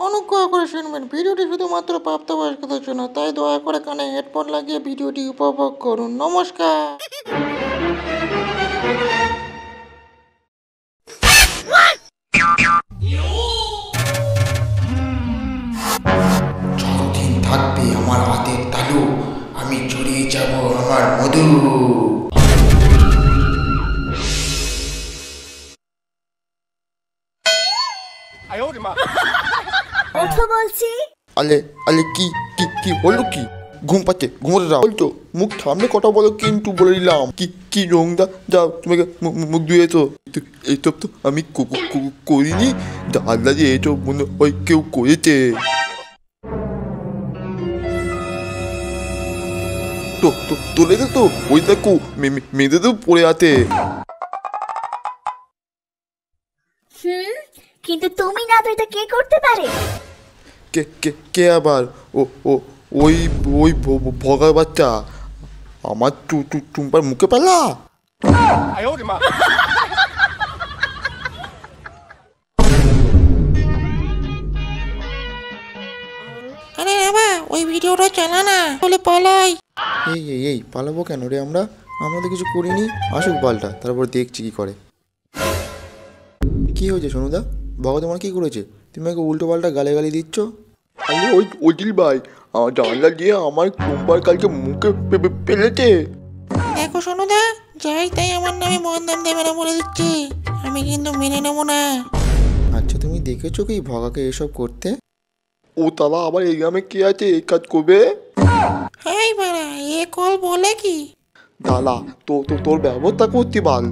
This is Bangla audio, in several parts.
অনুগ্রহ করে শুনবেন, ভিডিওটি শুধুমাত্র প্রাপ্তবয়স্কদের জন্য, তাই দয়া করে কানে হেডফোন লাগিয়ে ভিডিওটি উপভোগ করুন। নমস্কার। যতদিন থাকবে আমার হাতের তালু, আমি চড়িয়ে যাব আমার মধু। ওঠো বলছি। আলে আলে কি কি কি হলো? কি ঘুম পাচ্ছে? ঘুমোতে দাও বলছো? মুখ সামনে কথা বলো, কিন্তু বলে দিলাম কি কি রংদা, যাও তোমাকে মুখ ধুয়েছো। এইসব তো আমি করিনি, দাদা যে এসব মনে হয় কেউ করেছে। তো তো তোলে তো ওই দেখো মেয়েদের তো পড়ে আছে। কিন্তু তুমি না তো এটা কে করতে পারে? কে কে কে আবার? ও ও ওই ওই ভগার বাচ্চা আমার টুম্পার মুখে পেলা। আরে বাবা, ওই ভিডিওটা চালা না, বলে পালাই। এই এই এই পালাবো কেন রে? আমরা তো কিছু করিনি। আসুক বালটা, তারপর দেখছি কি করে। কি হয়েছে সোনুদা? বাবা তোমার কি করেছে? তুমি আমাকে উল্টো পাল্টা গালি দিচ্ছ। আরে ওই ওজিল ভাই আমার জানলা দিয়ে আমার টুম্পার কালকে মুখে ফেলেছে। দেখো সোনুদা, যাই তাই আমার নামে বদনাম দেবে না বলে দিচ্ছি, আমি কিন্তু মেনে নেবো না। আচ্ছা, তুমি দেখেছো কি ভগাকে এসব করতে? ও তারা আবার এই গ্রামে কে আছে এই কাজ করবে? হাই বাড়া, এ কল বলে কি? দাদা তো তো তোর ব্যবস্থা করতে পার।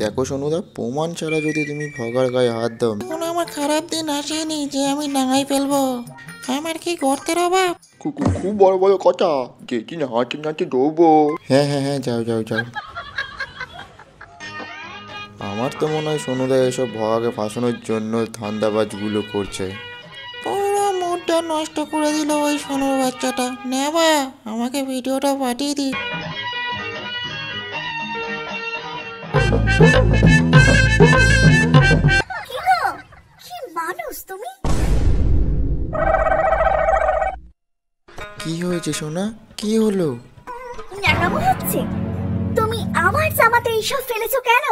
দেখো সোনুদা, প্রমাণ ছাড়া যদি তুমি ভগার গায়ে হাত দাও। এখন আমার খারাপ দিন আসেনি যে আমি ডাঙাই ফেলবো। আমার কি গর্তের অভাব? খুব বড় বড় কথা, যেদিন হাঁটে নাচে দৌড়বো। হ্যাঁ হ্যাঁ হ্যাঁ, যাও যাও যাও। আমার তো মনে হয় সোনুদা এসব ভগাকে ফাঁসানোর জন্য ধান্দাবাজগুলো করছে। পুরো মুডটা নষ্ট করে দিল ওই সোনুর বাচ্চাটা। নেবা, আমাকে ভিডিওটা পাঠিয়ে দি। কি গো, কি মানুষ তুমি? কি হয়েছে সোনা? কি হলো? ন্যাকামো হচ্ছে? তুমি আমার জামাতে এইসব ফেলেছো কেন?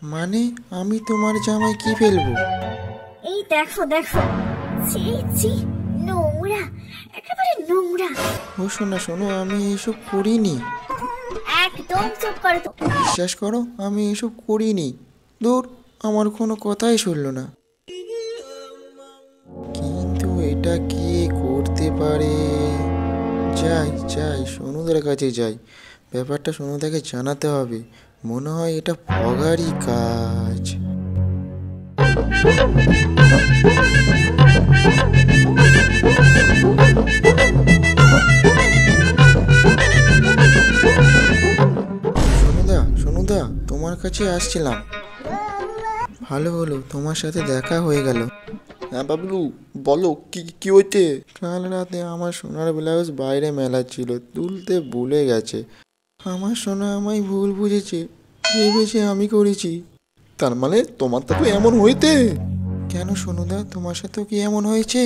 মানে আমি তোমার জামায় কি ফেলবো? এই দেখো দেখো, ছি ছি, নোংরা, একেবারে নোংরা। ও সোনা শোনো, আমি এসব করিনি। একদম চুপ করো তো। বিশ্বাস করো, আমি এসব করিনি। দূর, আমার কোনো কথাই শুনলো না। কিন্তু এটা কে করতে পারে? যাই যাই, সোনুদার কাছে যাই, ব্যাপারটা সোনুদাকে জানাতে হবে। মনে হয় এটা ভগারই কাজ। সোনুদা সোনুদা, তোমার কাছে আসছিলাম। ভালো হলো তোমার সাথে দেখা হয়ে গেল। হ্যাঁ বাবলু, বলো কি কি হয়েছে? কাল রাতে আমার সোনার ব্লাউজ বাইরে মেলা ছিল, তুলতে ভুলে গেছে। আমার সোনা আমায় ভুল বুঝেছে, ভেবেছে আমি করেছি। তার মানে তোমারটা তো এমন হইতে? কেন সোনুদা, তোমার সাথেও কি এমন হয়েছে?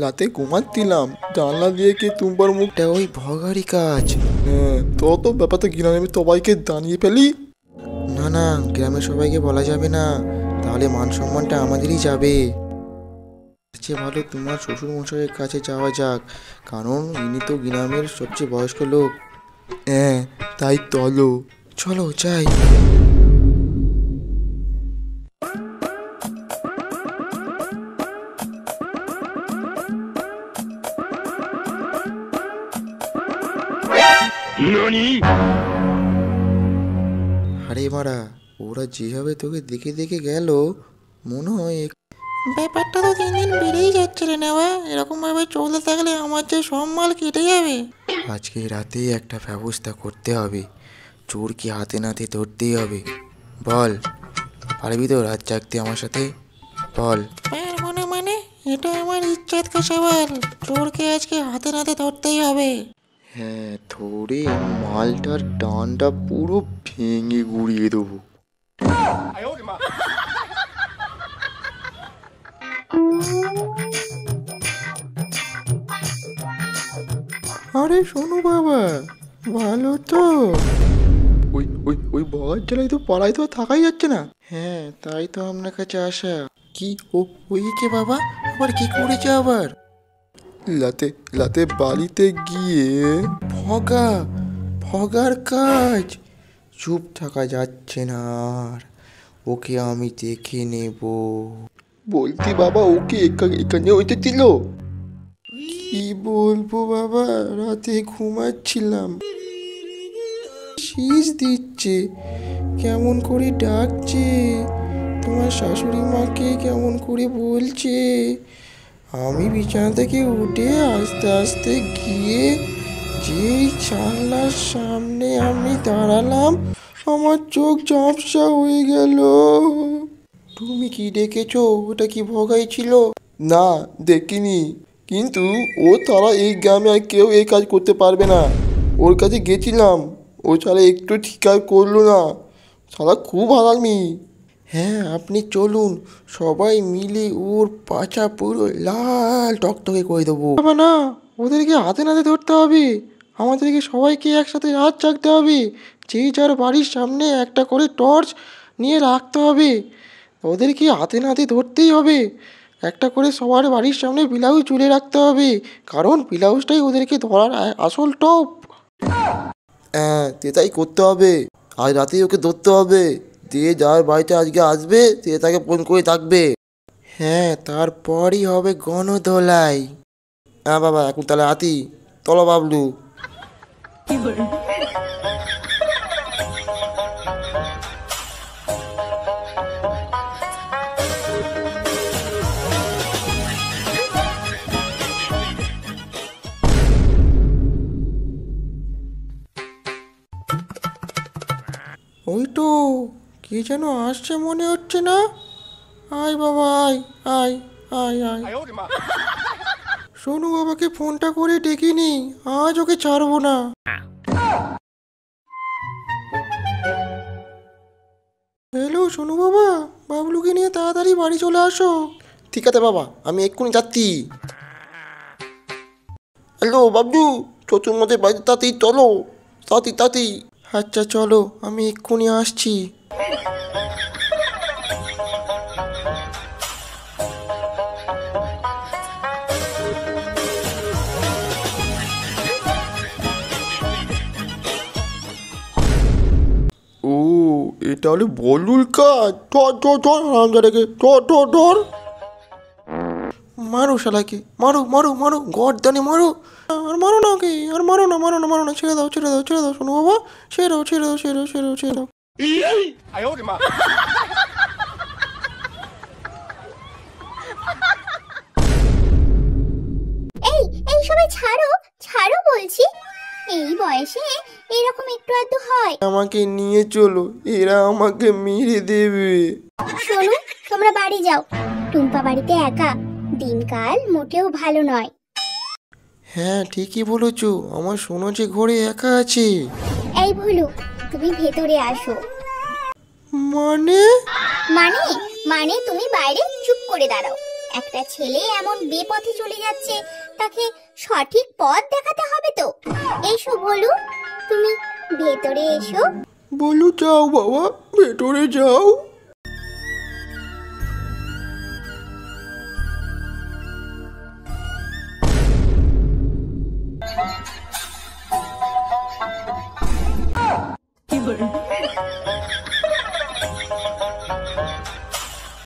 রাতে ঘুমাচ্ছিলাম, জানলা দিয়ে কে তোমার মুখটা ওই ভগারি কাজ। হ্যাঁ, তো ব্যাপারটা গ্রামে আমি সবাইকে জানিয়ে ফেলি। না না, গ্রামের সবাইকে বলা যাবে না, তাহলে মান সম্মানটা আমাদেরই যাবে। সবচেয়ে ভালো তোমার শ্বশুর মশাইয়ের কাছে যাওয়া যাক, কারণ ইনি তো গ্রামের সবচেয়ে বয়স্ক লোক। হ্যাঁ তাই, চলো চলো যাই। আরে মারা, ওরা যেভাবে তোকে দেখে দেখে গেল, মনে হয় ব্যাপারটা তো দিন দিন বেড়েই যাচ্ছে রে নেওয়া। এরকম ভাবে চলতে থাকলে আমার যে সব মাল কেটে যাবে। আজকে রাতে একটা ব্যবস্থা করতে হবে, চোরকে হাতে নাতে ধরতেই হবে। বল, পারবি তো রাত জাগতে আমার সাথে? বল। পারবো না মানে? এটা আমার ইচ্ছাত কা সওয়াল। চোরকে আজকে হাতে নাতে ধরতেই হবে। হ্যাঁ, ধরে মালটার ডানটা পুরো ভেঙে গুড়িয়ে দেবো। আরে শোনো বাবা, ভালো তো? ওই ওই ওই বগার জ্বালায় তো পাড়ায় তো আর থাকাই যাচ্ছে না। হ্যাঁ, তাই তো আপনার কাছে আসা। কি ওই কে বাবা, আবার কি করেছে আবার? লাতে লাতে বাড়িতে গিয়ে ভগা ভগার কাজ। চুপ থাকা যাচ্ছে না আর, ওকে আমি দেখে নেব। বলতি বাবা, ওকে এখানে ওইটা দিল? কি বলবো বাবা, রাতে ঘুমাচ্ছিলাম, শীষ দিচ্ছে, কেমন করে ডাকছে, তোমার শাশুড়ি মাকে কেমন করে বলছে। আমি বিছানা থেকে উঠে আস্তে আস্তে গিয়ে যেই জানলার সামনে আমি দাঁড়ালাম, আমার চোখ ঝাপসা হয়ে গেল। তুমি কি দেখেছো? ওটা কি ভগাই ছিল? না, দেখিনি, কিন্তু ও তারা এই গ্রামে আর কেউ এই কাজ করতে পারবে না। ওর কাছে গেছিলাম, ও ছাড়া একটু ঠিকার করলো না, সারা খুব হারামি। হ্যাঁ, আপনি চলুন, সবাই মিলে ওর পাছা পুরো লাল টকটকে করে দেবো। বাবা না, ওদেরকে হাতে নাতে ধরতে হবে, আমাদেরকে সবাইকে একসাথে হাত চাকতে হবে, যেই যার বাড়ির সামনে একটা করে টর্চ নিয়ে রাখতে হবে, ওদেরকে হাতে নাতে ধরতেই হবে। একটা করে সবার বাড়ির সামনে ব্লাউজ ঝুলে রাখতে হবে, কারণ ব্লাউজটাই ওদেরকে ধরার আসল টপ। হ্যাঁ, সেটাই করতে হবে, আজ রাতেই ওকে ধরতে হবে, দিয়ে যার বাড়িতে আজকে আসবে সে তাকে ফোন করে থাকবে। হ্যাঁ, তারপরই হবে গণধোলাই। হ্যাঁ বাবা, এখন তাহলে হাতি চলো বাবলু। ওই তো কে যেন আসছে মনে হচ্ছে না? আয় বাবা, আয় আয় আয় আয়। সোনু বাবাকে ফোনটা করে ডেকে আজ ওকে ছাড়বো না। হ্যালো সোনু বাবা, বাবলুকে নিয়ে তাড়াতাড়ি বাড়ি চলে আসো। ঠিক আছে বাবা, আমি এক্ষুনি যাচ্ছি। হ্যালো বাবলু, শ্বশুর মধ্যে বাড়িতে তাড়াতাড়ি চলো, তাড়াতাড়ি তাড়াতাড়ি। আচ্ছা চলো, আমি এক্ষুনি আসছি। ও, এটা হলে বলুল কাজ। ধর ধর ধর হারামজাদাকে, ধর ধর ধর। মারো শালাকে, মারো মারো মারো, গর্দানে মারো। আর মারো না ওকে, আর মারো না মারো না মারো না, ছেড়ে দাও ছেড়ে দাও ছেড়ে দাও শোনো বাবা, ছেড়ে দাও ছেড়ে দাও ছেড়ে দাও ছেড়ে দাও ছেড়ে দাও। এই এই সবাই ছাড়ো, ছাড়ো বলছি। এই বয়সে এরকম একটু আধটু হয়। আমাকে নিয়ে চলো, এরা আমাকে মেরে দেবে। শোনো, তোমরা বাড়ি যাও, টুম্পা বাড়িতে একা, দিনকাল মোটেও ভালো নয়। হ্যাঁ ঠিকই বলেছো, আমার সোনা যে ঘরে একা আছে। এই ভুলু, তুমি ভেতরে আসো। মানে? মানে মানে তুমি বাইরে চুপ করে দাঁড়াও। একটা ছেলে এমন বেপথে চলে যাচ্ছে, তাকে সঠিক পথ দেখাতে হবে তো। এসো ভোলু, তুমি ভেতরে এসো। বলো, যাও বাবা, ভেতরে যাও। কি